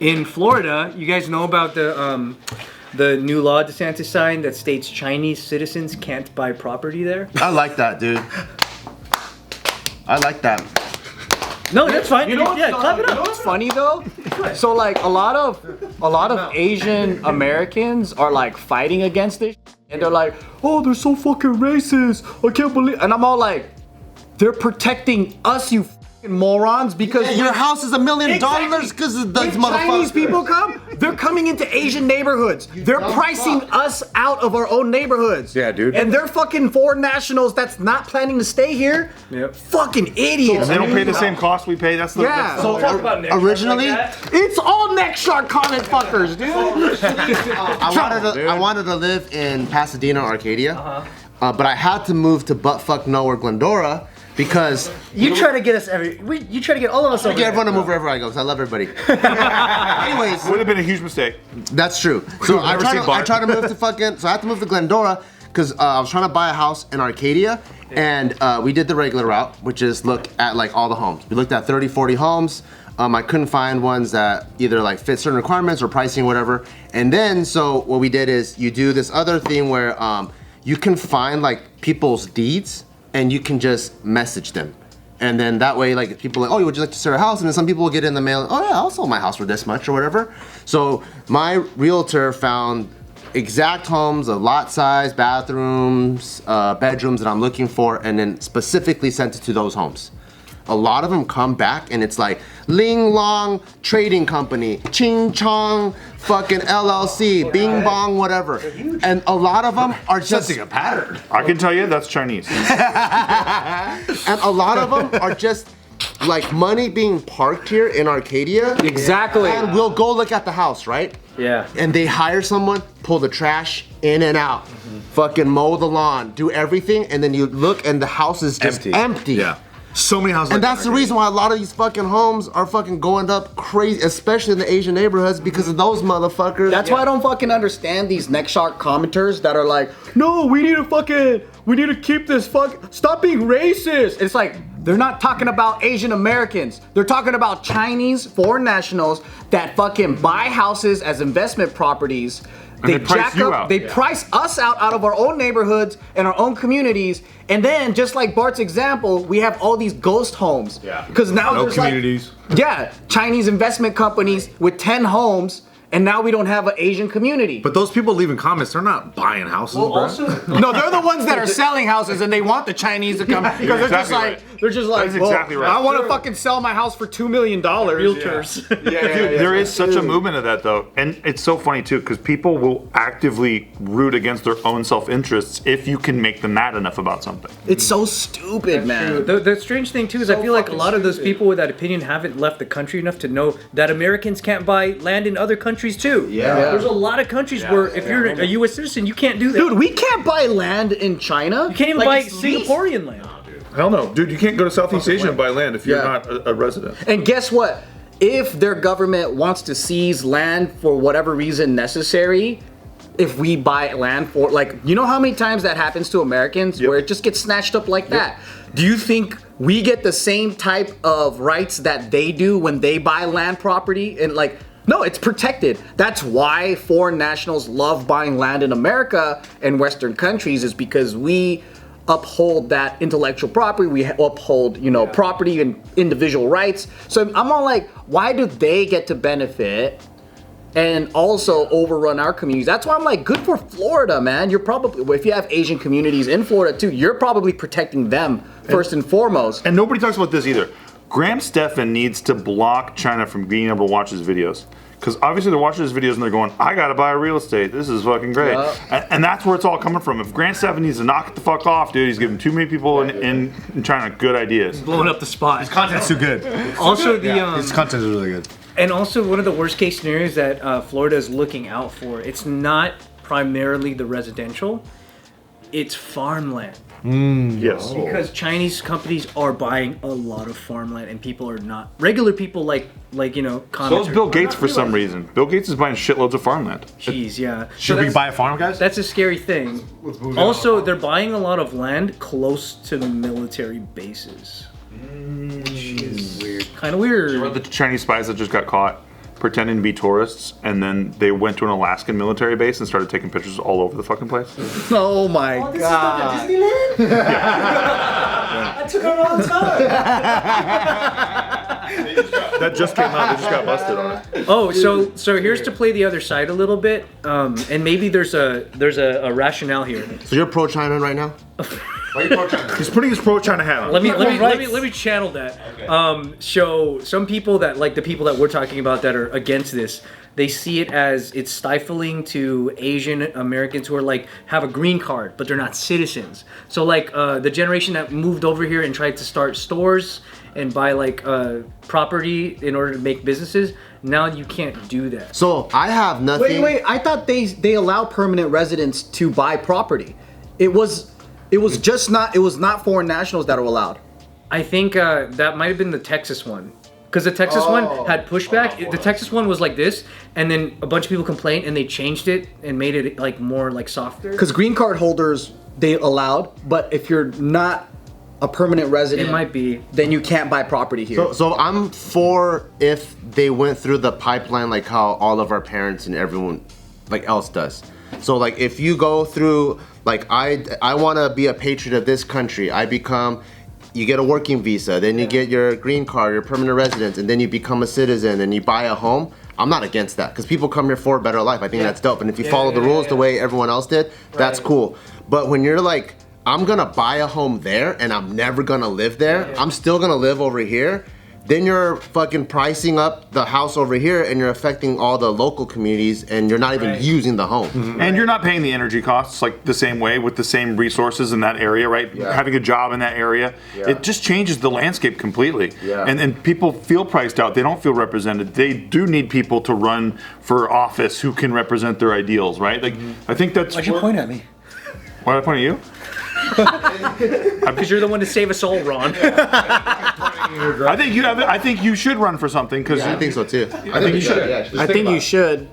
in Florida, you guys know about the new law DeSantis signed that states Chinese citizens can't buy property there? I like that, dude. I like that. No, that's fine. You know what's, clap it up. You know what's funny though? So like a lot of Asian Americans are like fighting against this, and they're like, oh, they're so fucking racist. I can't believe. And I'm all like, they're protecting us, you fucking morons, because Your house is $1 million because of those when Chinese motherfuckers. people come, they're coming into Asian neighborhoods. They're pricing us out of our own neighborhoods. Yeah, dude. And they're fucking foreign nationals that's not planning to stay here. Yep. Fucking idiots. They don't pay the same cost we pay. That's the Yeah. that's So Talk about next originally, like that. It's all neck shark comment fuckers, dude. I wanted to live in Pasadena, Arcadia, but I had to move to buttfuck nowhere, Glendora, because You try to get us you try to get all of us over I get everyone to there. move wherever I go because I love everybody. Anyways, would have been a huge mistake. that's true. So I never tried, seen to, Bart. I tried to move to fucking. So I had to move to Glendora because I was trying to buy a house in Arcadia, and we did the regular route, which is look at like all the homes. We looked at 30, 40 homes. I couldn't find ones that either like fit certain requirements or pricing, whatever. And then so what we did is you do this other thing where you can find like people's deeds and you can just message them. And then that way, like people are like, oh, would you like to sell a house? And then some people will get in the mail, oh yeah, I'll sell my house for this much or whatever. So my realtor found exact homes of lot size, bathrooms, bedrooms that I'm looking for, and then specifically sent it to those homes. A lot of them come back and it's like Ling Long Trading Company, Ching Chong fucking LLC, Bing Bong, whatever. And a lot of them are just A pattern. I can tell you that's Chinese. and a lot of them are just like money being parked here in Arcadia. Exactly. And we'll go look at the house, right? Yeah. And they hire someone, pull the trash in and out, fucking mow the lawn, do everything, and then you look and the house is just empty. Yeah. So many houses. And that's the reason why a lot of these fucking homes are fucking going up crazy, especially in the Asian neighborhoods, because of those motherfuckers. That's why I don't fucking understand these neck shark commenters that are like, no, we need to keep this stop being racist. It's like, they're not talking about Asian Americans. They're talking about Chinese foreign nationals that fucking buy houses as investment properties. They price you out. They price us out of our own neighborhoods and our own communities. And then, just like Bart's example, we have all these ghost homes. Yeah. Because now No there's communities. Chinese investment companies with 10 homes, and now we don't have an Asian community. But those people leaving comments, they're not buying houses, bro. No, they're the ones that are selling houses, and they want the Chinese to come because they're just exactly like, right. they're just like, That's well, exactly right. I want to fucking sell my house for $2 million. Realtors. Dude, there is such a movement of that though, and it's so funny too because people will actively root against their own self-interests if you can make them mad enough about something. It's so stupid, man. The strange thing too is I feel like a lot of those people with that opinion haven't left the country enough to know that Americans can't buy land in other countries too. Yeah. There's a lot of countries where if you're a U.S. citizen, you can't do that. Dude, we can't buy land in China. You can't even Like, buy it's leased. Singaporean land. Hell no, dude! You can't go to Southeast Asia and buy land if you're not a resident. And guess what? If their government wants to seize land for whatever reason necessary, if we buy land for, like, you know how many times that happens to Americans where it just gets snatched up like that? Do you think we get the same type of rights that they do when they buy land property? And like, no, it's protected. That's why foreign nationals love buying land in America and Western countries, is because we uphold that intellectual property. We uphold, property and individual rights. So I'm all like, why do they get to benefit and also overrun our communities? That's why I'm like, good for Florida, man. You're probably, if you have Asian communities in Florida too, you're probably protecting them first and foremost. And nobody talks about this either. Graham Stephan needs to block China from being able to watch his videos. Because obviously they're watching his videos and they're going, I gotta buy real estate. This is fucking great. And that's where it's all coming from. If Grant Stephan needs to knock it the fuck off, dude, he's giving too many people in China good ideas. Blowing up the spot. His content's too good. Also, His content is really good. And also, one of the worst case scenarios that Florida is looking out for, it's not primarily the residential, it's farmland. Yes. Because Chinese companies are buying a lot of farmland and people are not. Regular people like So commenters. is Bill Gates for some reason. Bill Gates is buying shitloads of farmland. Jeez, yeah. Should we buy a farm, guys? That's a scary thing. Also, they're buying a lot of land close to the military bases. Which is weird. Kind of weird. The Chinese spies that just got caught pretending to be tourists, and then they went to an Alaskan military base and started taking pictures all over the fucking place. Oh my Oh, this god. is not the Disneyland? I took a wrong time. That just came out. They just got busted on it. Oh, so here's to play the other side a little bit, and maybe there's a rationale here. So you're pro-China right now? Why are you pro-China? He's putting his pro-China hat on. Let me channel that. So some people that like the people that we're talking about that are against this, they see it as it's stifling to Asian Americans who are like have a green card but they're not citizens. So like the generation that moved over here and tried to start stores and buy like property in order to make businesses, now you can't do that. So I have nothing. Wait, I thought they allow permanent residents to buy property. It was not foreign nationals that were allowed. I think that might have been the Texas one. Because the Texas one had pushback. The Texas one was like this, and then a bunch of people complained, and they changed it and made it like more like softer. Because green card holders they allowed, but if you're not a permanent resident, It might be. then you can't buy property here. So I'm for if they went through the pipeline like how all of our parents and everyone like else does. So like if you go through like I want to be a patriot of this country, you get a working visa, then you get your green card, your permanent residence, and then you become a citizen and you buy a home. I'm not against that because people come here for a better life. I think that's dope. And if you follow the rules the way everyone else did, that's cool. But when you're like, I'm gonna buy a home there and I'm never gonna live there, I'm still gonna live over here, then you're fucking pricing up the house over here and you're affecting all the local communities and you're not even using the home. And you're not paying the energy costs like the same way with the same resources in that area, right? Having a job in that area, it just changes the landscape completely. And people feel priced out. They don't feel represented. They do need people to run for office who can represent their ideals, right? Like I think that's. Why'd you point at me? Why did I point at you? Because you're the one to save us all, Ron. I think you should run for something because I think so too. I think you should. I think you should.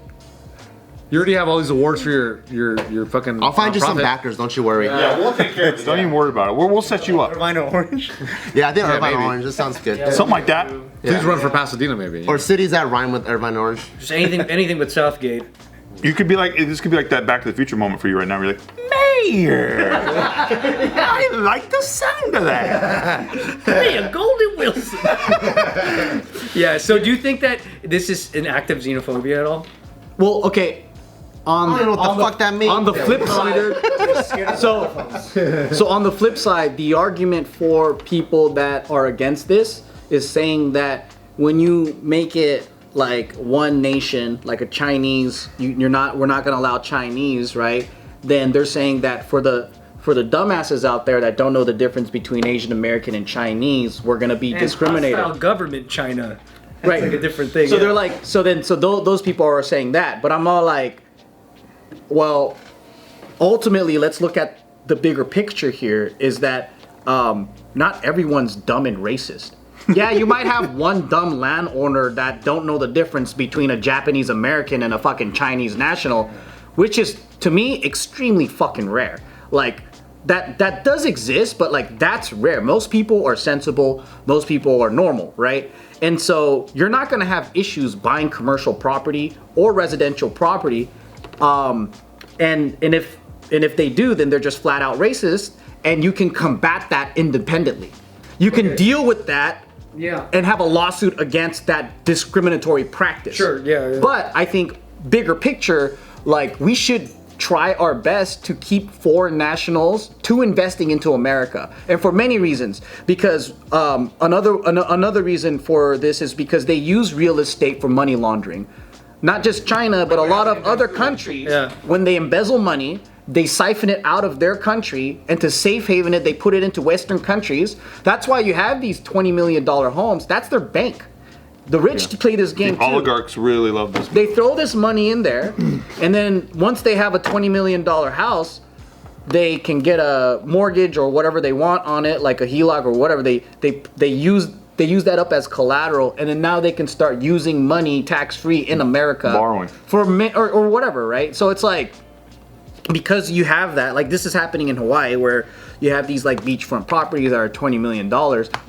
You already have all these awards for your fucking. I'll find you some nonprofit. backers, don't you worry. Yeah, we'll take care of it. Don't even worry about it. We'll set you up. Rhino Orange. Yeah, I think Irvine maybe. Orange, that sounds good. Something like that. Please run for Pasadena, maybe. Or cities that rhyme with Irvine Orange. Just anything but Southgate. You could be like, this could be like that Back to the Future moment for you right now. Where you're like, Mayor, I like the sound of that. Hey, a Golden Wilson. Yeah. So do you think that this is an act of xenophobia at all? Well, okay. I don't know what the fuck that means. On the flip side, so on the flip side, the argument for people that are against this is saying that when you make it like one nation, like a Chinese, we're not going to allow Chinese, right? Then they're saying that for the dumbasses out there that don't know the difference between Asian American and Chinese, we're going to be discriminated. Hostile government China. That's Right. like a different thing. So yeah. they're like, those people are saying that, but I'm all like, well, ultimately, let's look at the bigger picture here. Is that not everyone's dumb and racist? Yeah, you might have one dumb landowner that don't know the difference between a Japanese American and a fucking Chinese national, which is to me extremely fucking rare. Like that does exist, but like that's rare. Most people are sensible. Most people are normal, right? And so you're not gonna have issues buying commercial property or residential property. And if they do, then they're just flat out racist, and you can combat that independently. You can deal with that and have a lawsuit against that discriminatory practice. Sure, yeah. But I think bigger picture, like we should try our best to keep foreign nationals to investing into America, and for many reasons. Because another reason for this is because they use real estate for money laundering. Not just China, but a lot of other countries, when they embezzle money, they siphon it out of their country, and to safe haven it, they put it into Western countries. That's why you have these $20 million homes. That's their bank. The rich play this game The oligarchs really love this. They throw this money in there, and then once they have a $20 million house, they can get a mortgage or whatever they want on it, like a HELOC or whatever. They use that up as collateral, and then now they can start using money tax-free in America. Borrowing. Or whatever, right? So it's like, because you have that, like this is happening in Hawaii where you have these like beachfront properties that are $20 million.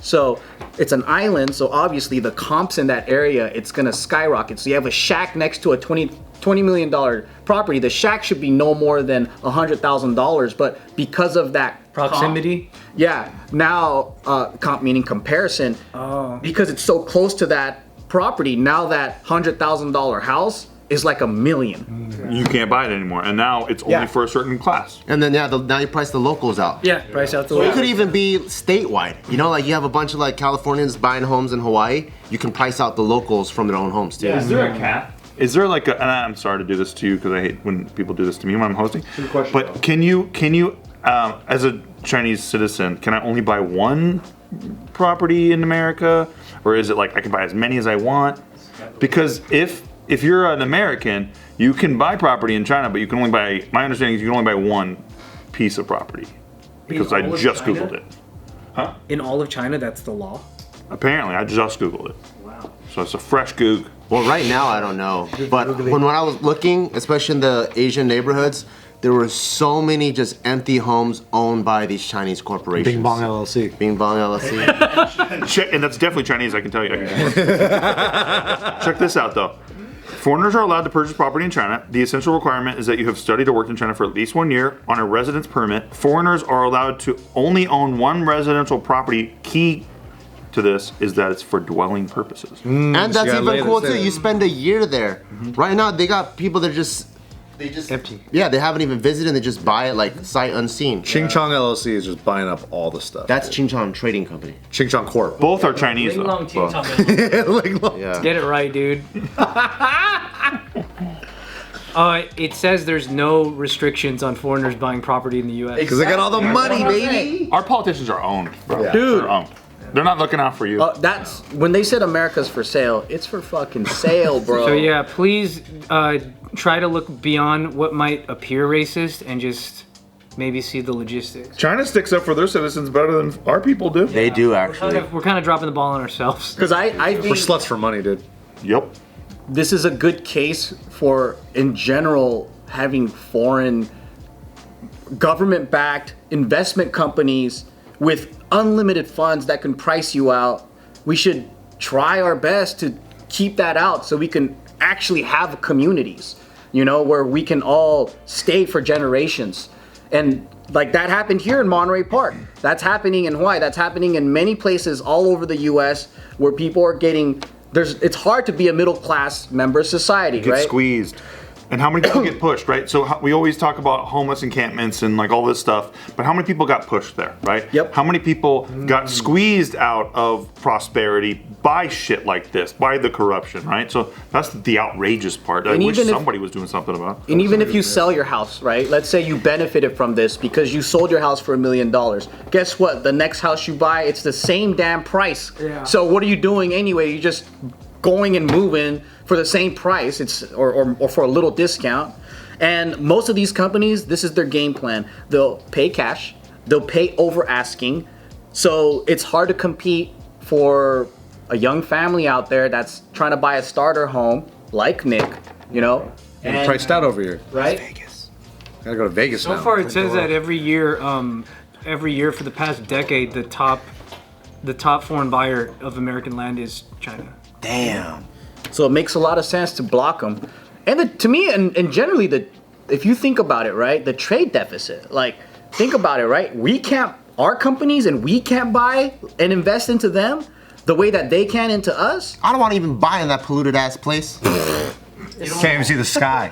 So it's an island, so obviously the comps in that area, it's gonna skyrocket. So you have a shack next to a $20 million property. The shack should be no more than $100,000, but because of that Proximity? now comp meaning comparison, because it's so close to that property, now that $100,000 house is like $1 million. You can't buy it anymore, and now it's only for a certain class. And then now you price the locals out. Yeah, price out the So it locals. could even be statewide. You know, like you have a bunch of like Californians buying homes in Hawaii. You can price out the locals from their own homes too. Is there a cap? Is there like a? And I'm sorry to do this to you because I hate when people do this to me when I'm hosting. Good question, But though. can you, as a Chinese citizen, can I only buy one property in America, or is it like I can buy as many as I want? Because if you're an American, you can buy property in China, but you can only buy. My understanding is you can only buy one piece of property. Because I all of just China? Googled it. Huh? In all of China, that's the law. Apparently, I just Googled it. Wow. So it's a fresh Goog. Well, right now I don't know, but when I was looking, especially in the Asian neighborhoods, there were so many just empty homes owned by these Chinese corporations. Bing Bong LLC. Bing Bong LLC. And that's definitely Chinese, I can tell you. Check this out, though. Foreigners are allowed to purchase property in China. The essential requirement is that you have studied or worked in China for at least 1 year on a residence permit. Foreigners are allowed to only own one residential property. Key to this is that it's for dwelling purposes. And that's gotta lay even this cool too. in. You spend a year there. Right now they got people that just Empty. Yeah, they haven't even visited. They just buy it like sight unseen. Ching Chong LLC is just buying up all the stuff. That's Ching Chong Trading Company. Ching Chong Corp. Both are Chinese, Ling though. Long Ting Well, Tong. Yeah. Get it right, dude. It says there's no restrictions on foreigners buying property in the U.S. Because they got all the money, baby. our politicians are owned, bro. Yeah. Dude. They're owned. They're not looking out for you. That's when they said America's for sale. It's for fucking sale, bro. So yeah, please try to look beyond what might appear racist and just maybe see the logistics. China sticks up for their citizens better than our people do. They do actually. We're kind of dropping the ball on ourselves. Because I We're think sluts for money, dude. Yep. this is a good case for, in general, having foreign government-backed investment companies with unlimited funds that can price you out. We should try our best to keep that out so we can actually have communities, you know, where we can all stay for generations. And like that happened here in Monterey Park. That's happening in Hawaii. That's happening in many places all over the US where people are getting, it's hard to be a middle class member of society, Get right? squeezed. And how many people get pushed, right? So we always talk about homeless encampments and like all this stuff, but how many people got pushed there, right? Yep. How many people got squeezed out of prosperity by shit like this, by the corruption, right? So that's the outrageous part. I And wish even if- somebody was doing something about. And even if you sell your house, right? Let's say you benefited from this because you sold your house for $1 million. Guess what? The next house you buy, it's the same damn price. Yeah. So what are you doing anyway? You're just going and moving for the same price. It's or for a little discount. And most of these companies, this is their game plan. They'll pay cash. They'll pay over asking. So it's hard to compete for a young family out there that's trying to buy a starter home like Nick, you know? And priced out over here. Right? Gotta go to Vegas So now. far, it says that every year for the past decade, the top foreign buyer of American land is China. Damn. So it makes a lot of sense to block them. And to me, and generally, if you think about it, right, the trade deficit, like, think about it, right? Our companies, and we can't buy and invest into them the way that they can into us. I don't want to even buy in that polluted ass place. Can't even see the sky.